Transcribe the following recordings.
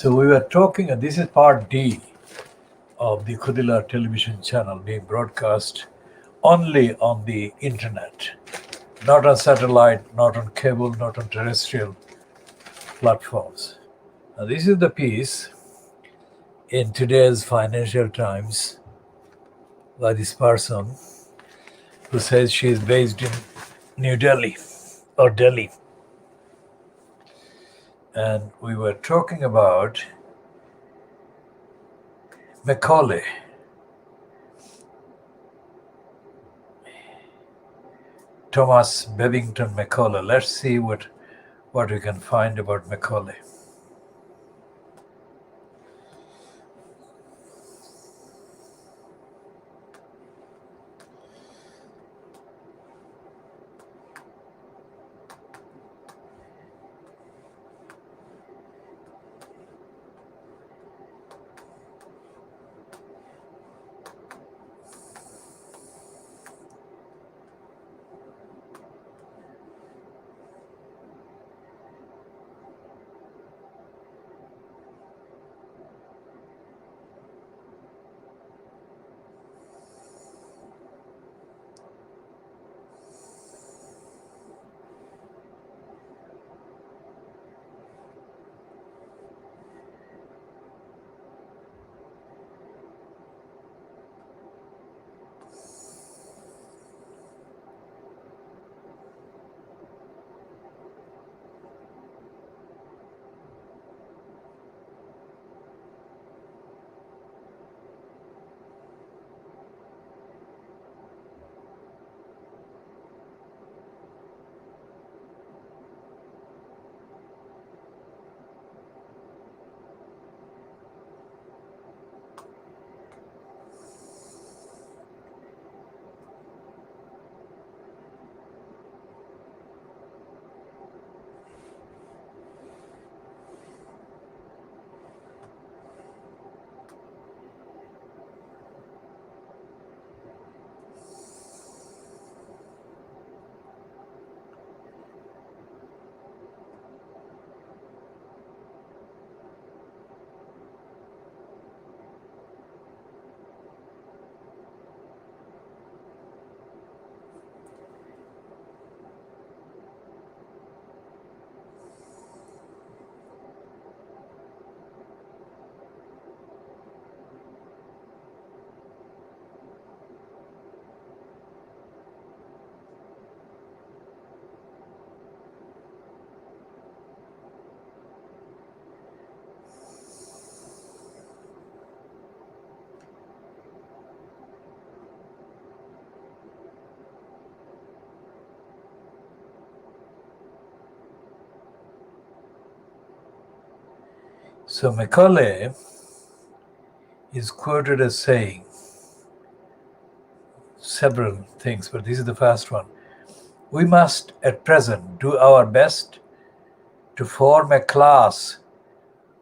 So we were talking, and this is part D of the KhoodeelaarTV television channel being broadcast only on the internet, not on satellite, not on cable, not on terrestrial platforms. Now, this is the piece in today's Financial Times by this person who says she is based in New Delhi or Delhi. And we were talking about Macaulay. Thomas Babington Macaulay. Let's see what we can find about Macaulay. So Macaulay is quoted as saying several things, but this is the first one. We must at present do our best to form a class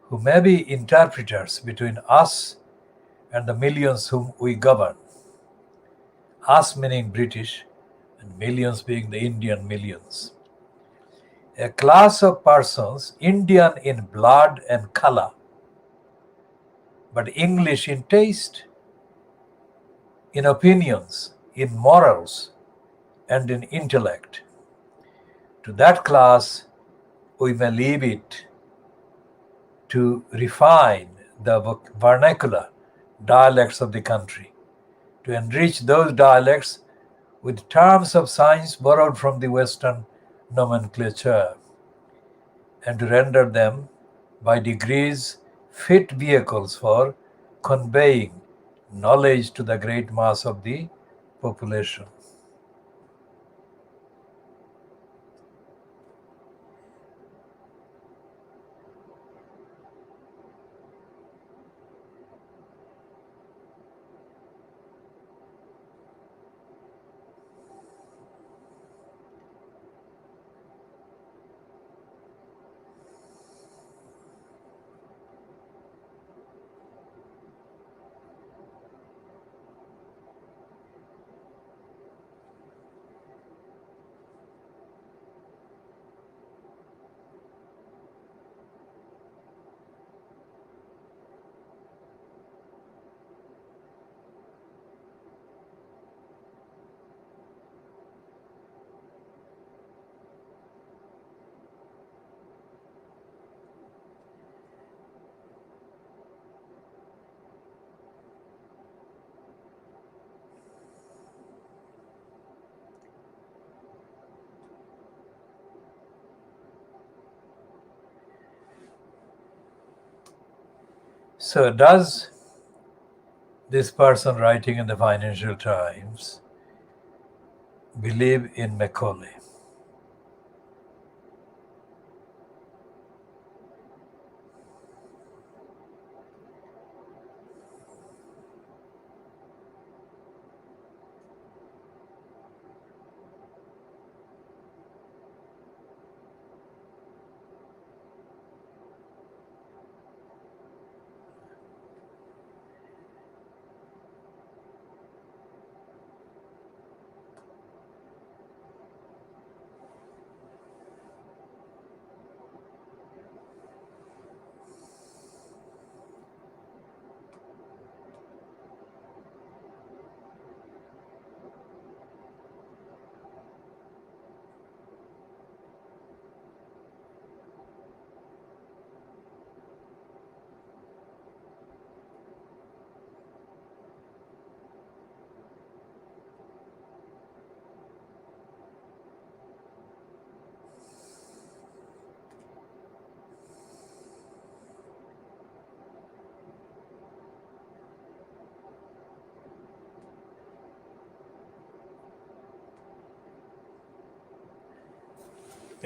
who may be interpreters between us and the millions whom we govern. Us meaning British, and millions being the Indian millions. A class of persons, Indian in blood and color, but English in taste, in opinions, in morals, and in intellect. To that class, we may leave it to refine the vernacular dialects of the country, to enrich those dialects with terms of science borrowed from the Western nomenclature, and to render them by degrees fit vehicles for conveying knowledge to the great mass of the population. So does this person writing in the Financial Times believe in Macaulay?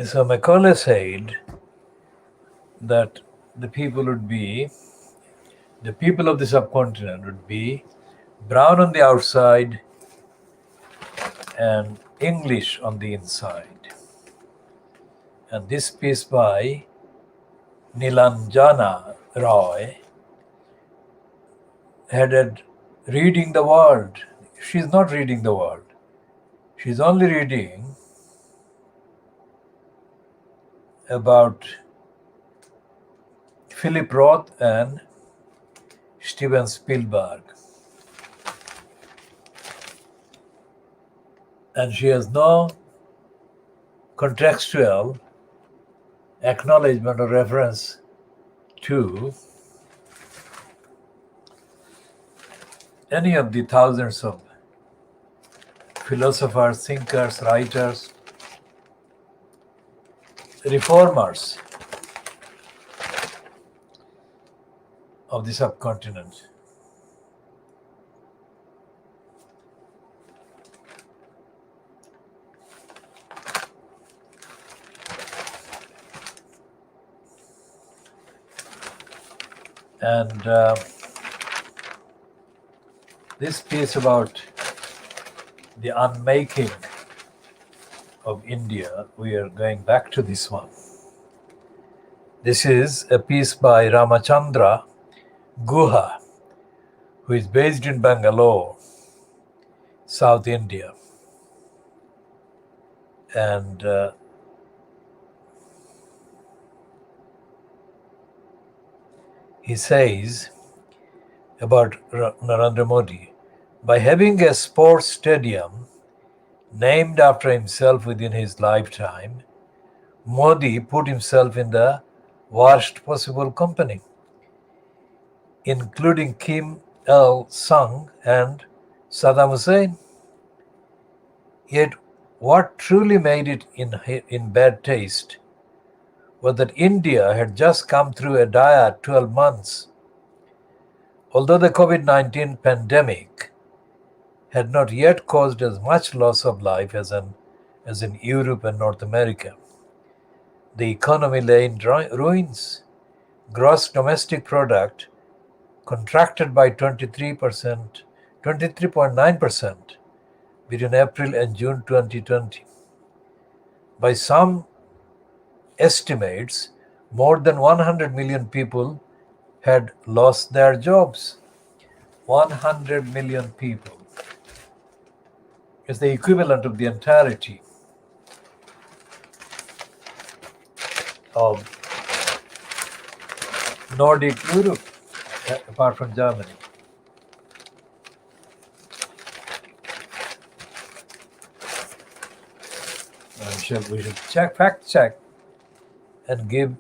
So Macaulay said that the people of the subcontinent would be brown on the outside and English on the inside. And this piece by Nilanjana Roy, headed Reading the World. She's not reading the world. She's only reading about Philip Roth and Steven Spielberg. And she has no contextual acknowledgement or reference to any of the thousands of philosophers, thinkers, writers, reformers of the subcontinent. And this piece about the unmaking of India, we are going back to this one. This is a piece by Ramachandra Guha, who is based in Bangalore, South India. And he says about Narendra Modi, by having a sports stadium named after himself within his lifetime, Modi put himself in the worst possible company, including Kim Il-sung and Saddam Hussein. Yet what truly made it in bad taste was that India had just come through a dire 12 months. Although the COVID-19 pandemic had not yet caused as much loss of life as in Europe and North America, the economy lay in ruins. Gross domestic product contracted by 23.9% between April and June 2020. By some estimates, more than 100 million people had lost their jobs. 100 million people is the equivalent of the entirety of Nordic Europe, apart from Germany. We should fact check and give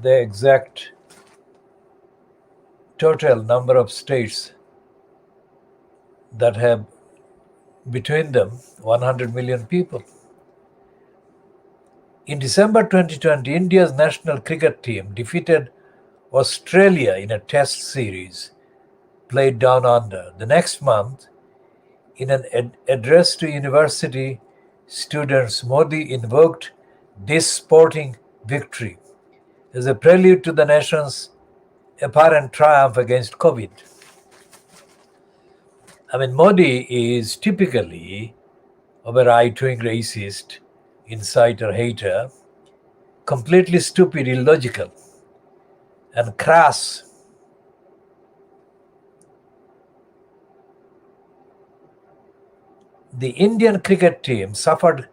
the exact total number of states that have between them 100 million people. In December 2020, India's national cricket team defeated Australia in a test series played down under. The next month, in an address to university students, Modi invoked this sporting victory as a prelude to the nation's apparent triumph against COVID. Modi is typically of a right-wing racist, insider hater, completely stupid, illogical, and crass. The Indian cricket team suffered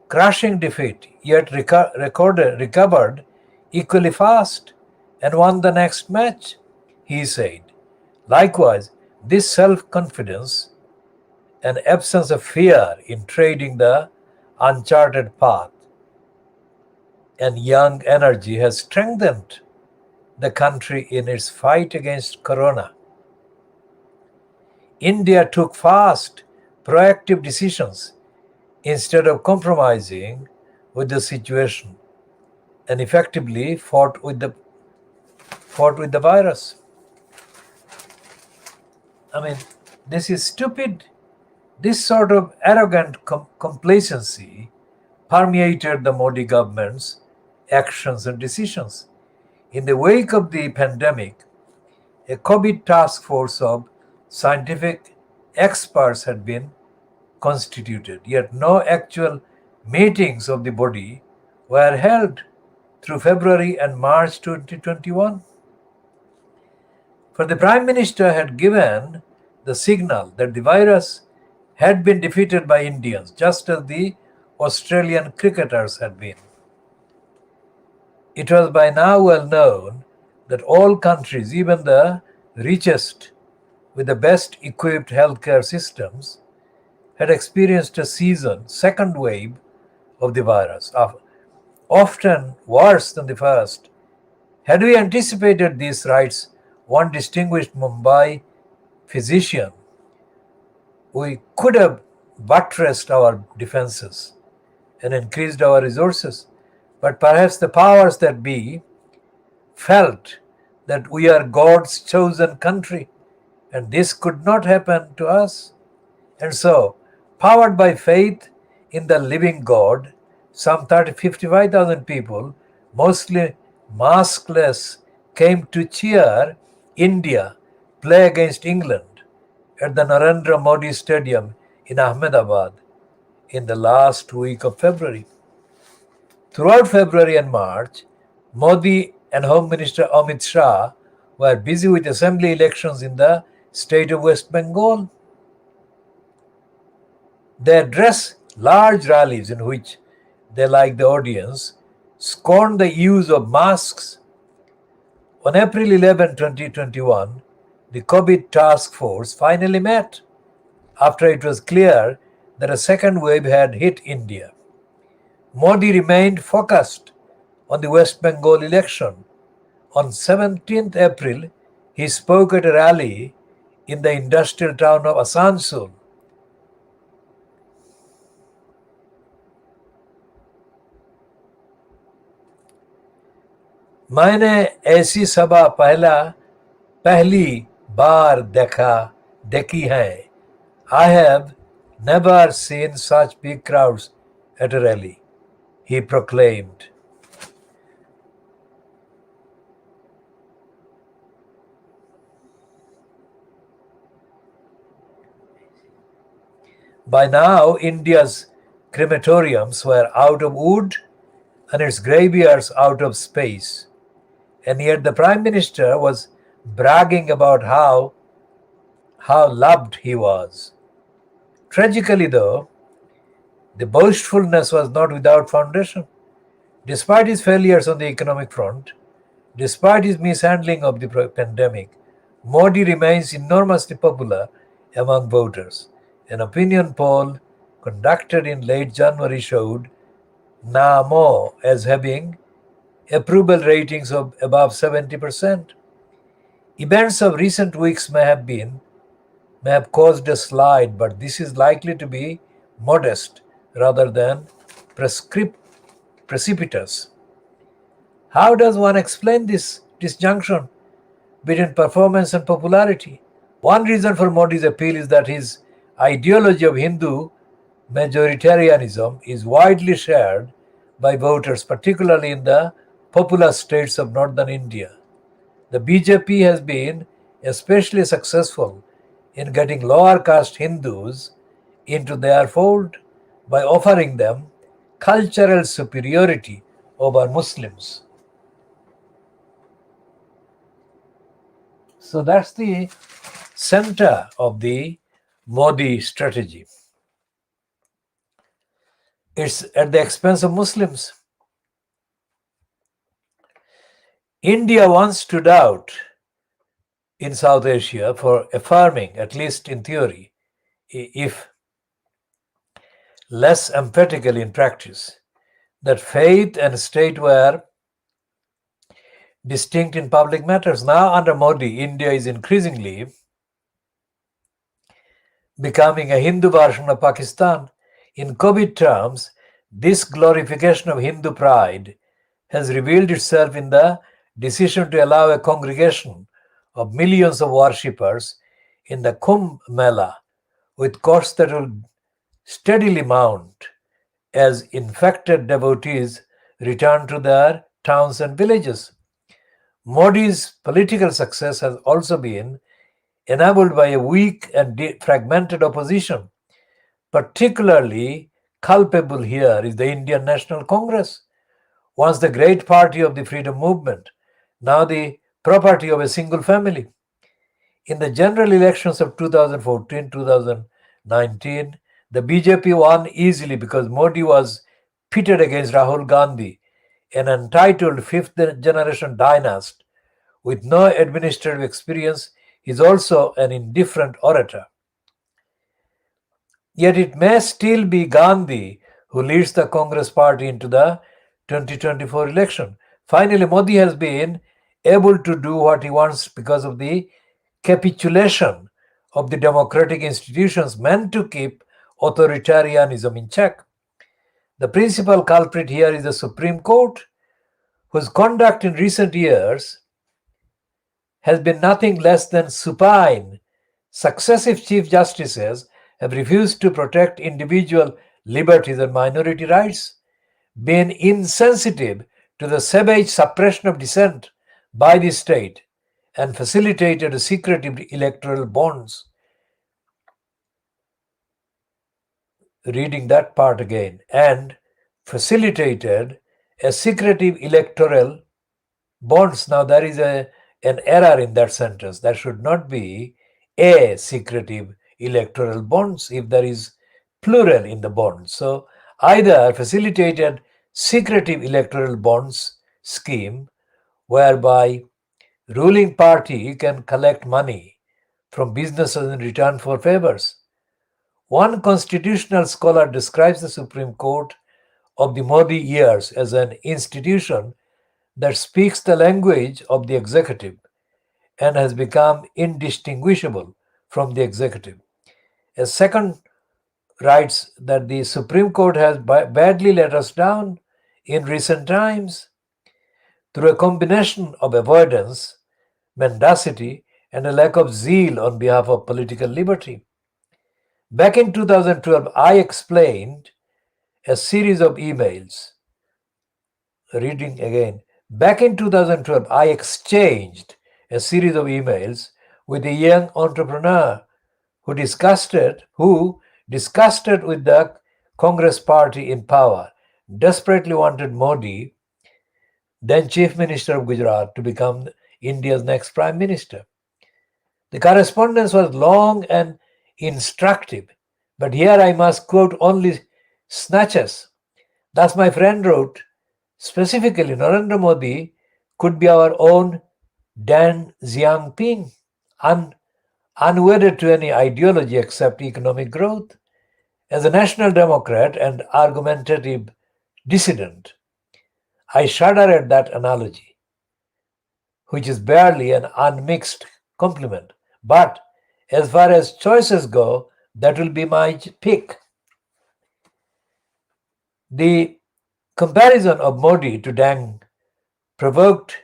crushing defeat, yet recovered equally fast and won the next match, he said. Likewise, this self-confidence and absence of fear in trading the uncharted path and young energy has strengthened the country in its fight against corona. India took fast, proactive decisions instead of compromising with the situation and effectively fought with the virus. This is stupid. This sort of arrogant complacency permeated the Modi government's actions and decisions. In the wake of the pandemic, a COVID task force of scientific experts had been constituted, yet no actual meetings of the body were held through February and March 2021. For the Prime Minister had given the signal that the virus had been defeated by Indians, just as the Australian cricketers had been. It was by now well known that all countries, even the richest with the best equipped healthcare systems, had experienced a second wave of the virus, often worse than the first. Had we anticipated this, writes one distinguished Mumbai physician, we could have buttressed our defenses and increased our resources. But perhaps the powers that be felt that we are God's chosen country and this could not happen to us. And so, powered by faith in the living God, some 55,000 people, mostly maskless, came to cheer India play against England at the Narendra Modi Stadium in Ahmedabad in the last week of February. Throughout February and March, Modi and Home Minister Amit Shah were busy with assembly elections in the state of West Bengal. They addressed large rallies in which they, like the audience, scorned the use of masks. On April 11, 2021, the COVID task force finally met after it was clear that a second wave had hit India. Modi remained focused on the West Bengal election. On 17th April, he spoke at a rally in the industrial town of Asansol. मैंने ऐसी सभा पहली बार देखी है. I have never seen such big crowds at a rally, he proclaimed. By now, India's crematoriums were out of wood and its graveyards out of space. And yet the Prime Minister was bragging about how loved he was. Tragically, though, the boastfulness was not without foundation. Despite his failures on the economic front, despite his mishandling of the pandemic, Modi remains enormously popular among voters. An opinion poll conducted in late January showed Namo as having approval ratings of above 70%. Events of recent weeks may have caused a slide, but this is likely to be modest rather than precipitous. How does one explain this disjunction between performance and popularity? One reason for Modi's appeal is that his ideology of Hindu majoritarianism is widely shared by voters, particularly in the populous states of northern India. The BJP has been especially successful in getting lower caste Hindus into their fold by offering them cultural superiority over Muslims. So that's the center of the Modi strategy. It's at the expense of Muslims. India once stood out in South Asia for affirming, at least in theory, if less emphatically in practice, that faith and state were distinct in public matters. Now, under Modi, India is increasingly becoming a Hindu version of Pakistan. In COVID terms, this glorification of Hindu pride has revealed itself in the decision to allow a congregation of millions of worshippers in the Kumbh Mela, with costs that will steadily mount as infected devotees return to their towns and villages. Modi's political success has also been enabled by a weak and fragmented opposition. Particularly culpable here is the Indian National Congress, once the great party of the freedom movement, now the property of a single family. In the general elections of 2014-2019, the BJP won easily because Modi was pitted against Rahul Gandhi, an entitled fifth generation dynast with no administrative experience. He is also an indifferent orator. Yet it may still be Gandhi who leads the Congress party into the 2024 election. Finally, Modi has been able to do what he wants because of the capitulation of the democratic institutions meant to keep authoritarianism in check. The principal culprit here is the Supreme Court, whose conduct in recent years has been nothing less than supine. Successive chief justices have refused to protect individual liberties and minority rights, been insensitive to the savage suppression of dissent by the state, and facilitated secretive electoral bonds. Reading that part again, and facilitated a secretive electoral bonds. Now there is an error in that sentence. There should not be a secretive electoral bonds if there is plural in the bonds. So either facilitated secretive electoral bonds scheme whereby ruling party can collect money from businesses in return for favors. One constitutional scholar describes the Supreme Court of the Modi years as an institution that speaks the language of the executive and has become indistinguishable from the executive. A second writes that the Supreme Court has badly let us down in recent times through a combination of avoidance, mendacity, and a lack of zeal on behalf of political liberty. Back in 2012, I explained a series of emails. Reading again. Back in 2012, I exchanged a series of emails with a young entrepreneur who discussed it with the Congress party in power, desperately wanted Modi, then Chief Minister of Gujarat, to become India's next Prime Minister. The correspondence was long and instructive, but here I must quote only snatches. Thus, my friend wrote, specifically, Narendra Modi could be our own Deng Xiaoping, unwedded to any ideology except economic growth. As a national democrat and argumentative dissident, I shudder at that analogy, which is barely an unmixed compliment. But as far as choices go, that will be my pick. The comparison of Modi to Deng provoked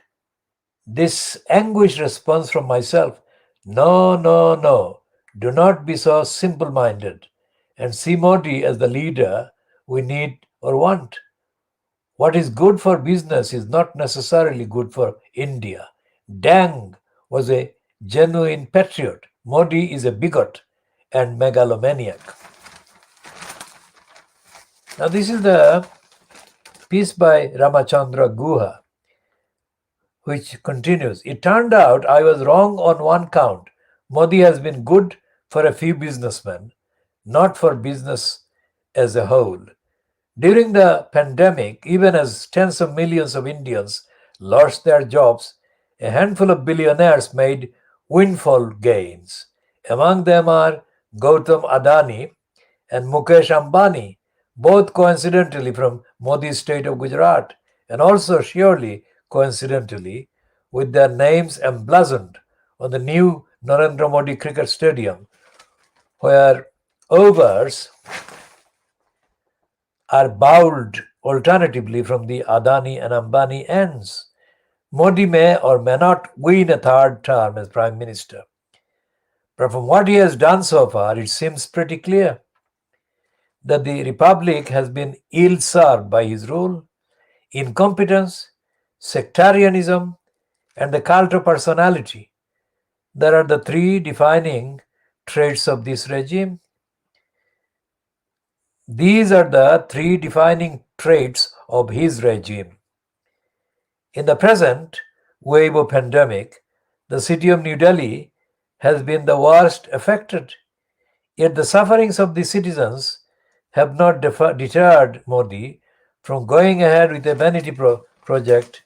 this anguished response from myself. No, no, no. Do not be so simple minded and see Modi as the leader we need or want. What is good for business is not necessarily good for India. Dang was a genuine patriot. Modi is a bigot and megalomaniac. Now, this is the piece by Ramachandra Guha, which continues. It turned out I was wrong on one count. Modi has been good for a few businessmen, not for business as a whole. During the pandemic, even as tens of millions of Indians lost their jobs, a handful of billionaires made windfall gains. Among them are Gautam Adani and Mukesh Ambani, both coincidentally from Modi's state of Gujarat, and also surely coincidentally with their names emblazoned on the new Narendra Modi Cricket Stadium, where overs are bowled alternatively from the Adani and Ambani ends. Modi may or may not win a third term as Prime Minister. But from what he has done so far, it seems pretty clear that the Republic has been ill served by his rule, incompetence, sectarianism, and the cult of personality. There are the three defining traits of this regime. These are the three defining traits of his regime. In the present wave of pandemic, the city of New Delhi has been the worst affected. Yet the sufferings of the citizens have not deterred Modi from going ahead with a vanity project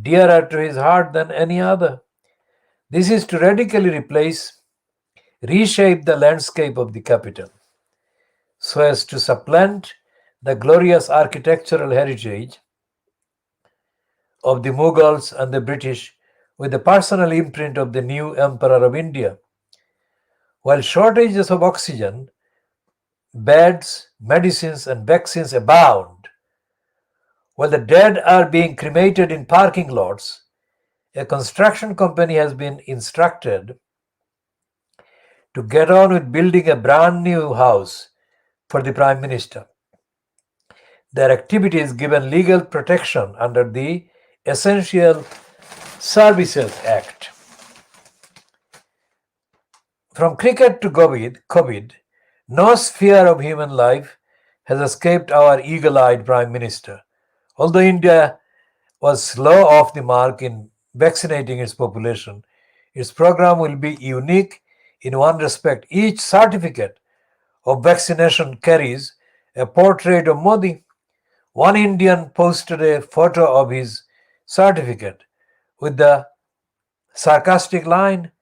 dearer to his heart than any other. This is to radically reshape the landscape of the capital so as to supplant the glorious architectural heritage of the Mughals and the British with the personal imprint of the new Emperor of India. While shortages of oxygen, beds, medicines, and vaccines abound, while the dead are being cremated in parking lots, a construction company has been instructed to get on with building a brand new house for the Prime Minister. Their activity is given legal protection under the Essential Services Act. From cricket to COVID, no sphere of human life has escaped our eagle-eyed Prime Minister. Although India was slow off the mark in vaccinating its population, its program will be unique in one respect. Each certificate of vaccination carries a portrait of Modi. One Indian posted a photo of his certificate with the sarcastic line,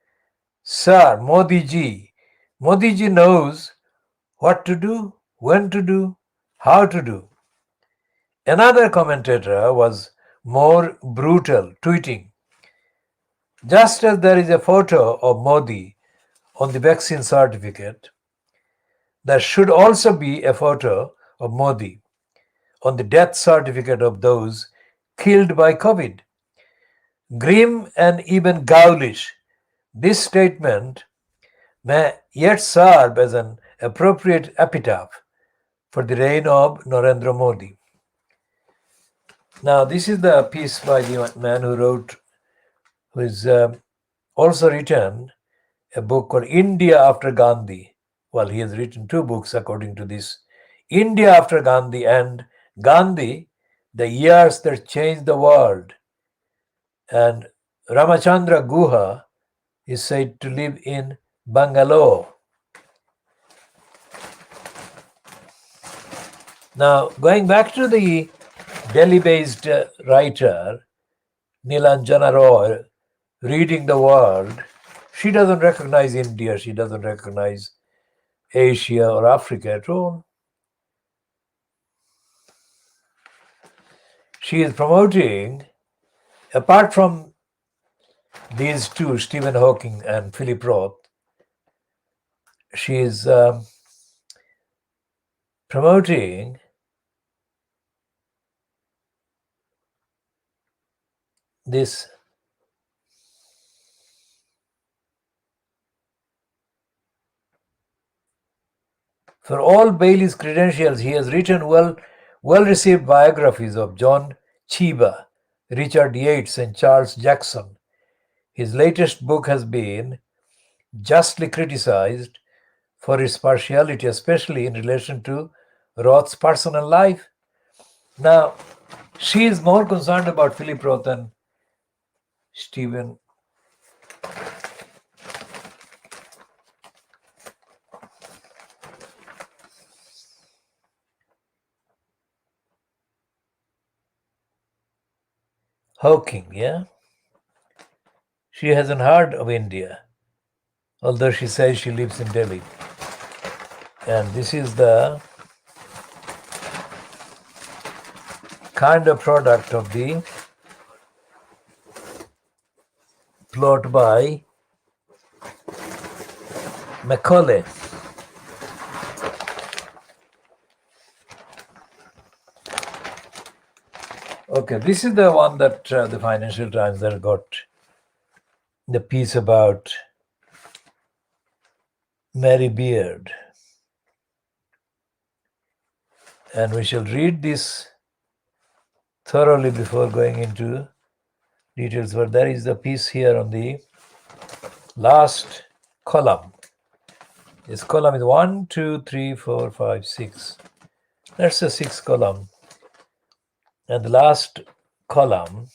"Sir, Modi ji knows what to do, when to do, how to do." Another commentator was more brutal, tweeting, "Just as there is a photo of Modi on the vaccine certificate, there should also be a photo of Modi on the death certificate of those killed by COVID." Grim and even ghoulish, this statement may yet serve as an appropriate epitaph for the reign of Narendra Modi. Now, this is the piece by the man who has also written a book called India After Gandhi. Well, he has written two books according to this: India After Gandhi and Gandhi, The Years That Changed the World. And Ramachandra Guha is said to live in Bangalore. Now, going back to the Delhi-based writer Nilanjana Roy, reading the world, she doesn't recognize India, she doesn't recognize Asia or Africa at all. She is promoting, apart from these two, Stephen Hawking and Philip Roth, she is promoting this for all Bailey's credentials, he has written well-received biographies of John Cheever, Richard Yates, and Charles Jackson. His latest book has been justly criticized for its partiality, especially in relation to Roth's personal life. Now, she is more concerned about Philip Roth than Stephen Hawking, yeah? She hasn't heard of India, although she says she lives in Delhi. And this is the kind of product of the plot by Macaulay. Okay, this is the one that the Financial Times that got the piece about Mary Beard. And we shall read this thoroughly before going into details. But there is the piece here on the last column. This column is 1, 2, 3, 4, 5, 6. That's the sixth column. And the last column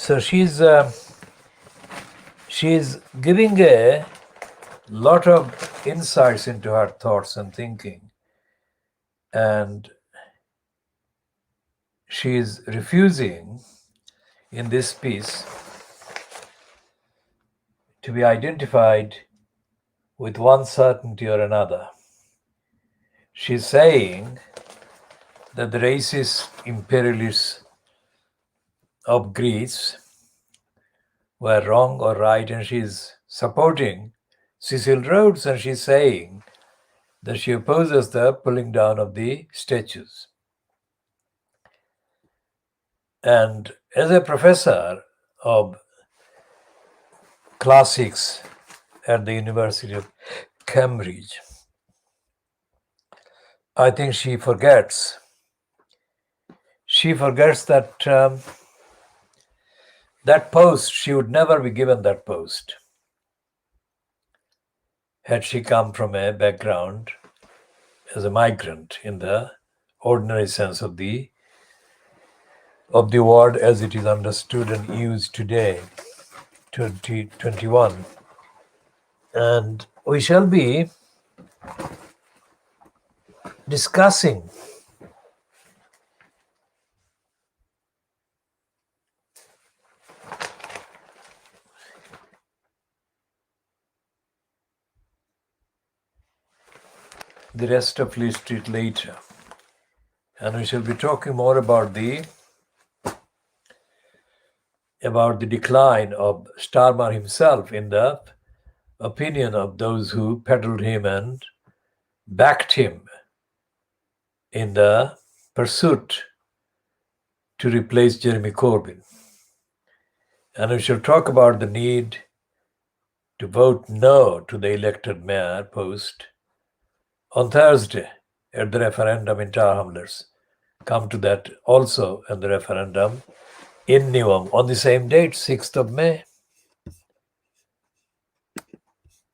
So she's giving a lot of insights into her thoughts and thinking, and she is refusing in this piece to be identified with one certainty or another. She's saying that the racist imperialists of Greece were wrong or right, and she's supporting Cecil Rhodes, and she's saying that she opposes the pulling down of the statues. And as a professor of classics at the University of Cambridge, I think she forgets that that post, she would never be given that post had she come from a background as a migrant in the ordinary sense of the word as it is understood and used today, 2021. And we shall be discussing the rest of Lee Street later. And we shall be talking more about the decline of Starmer himself in the opinion of those who peddled him and backed him in the pursuit to replace Jeremy Corbyn. And we shall talk about the need to vote no to the elected mayor post on Thursday at the referendum in Tower Hamlets. Come to that also at the referendum in Newham on the same date, 6th of May.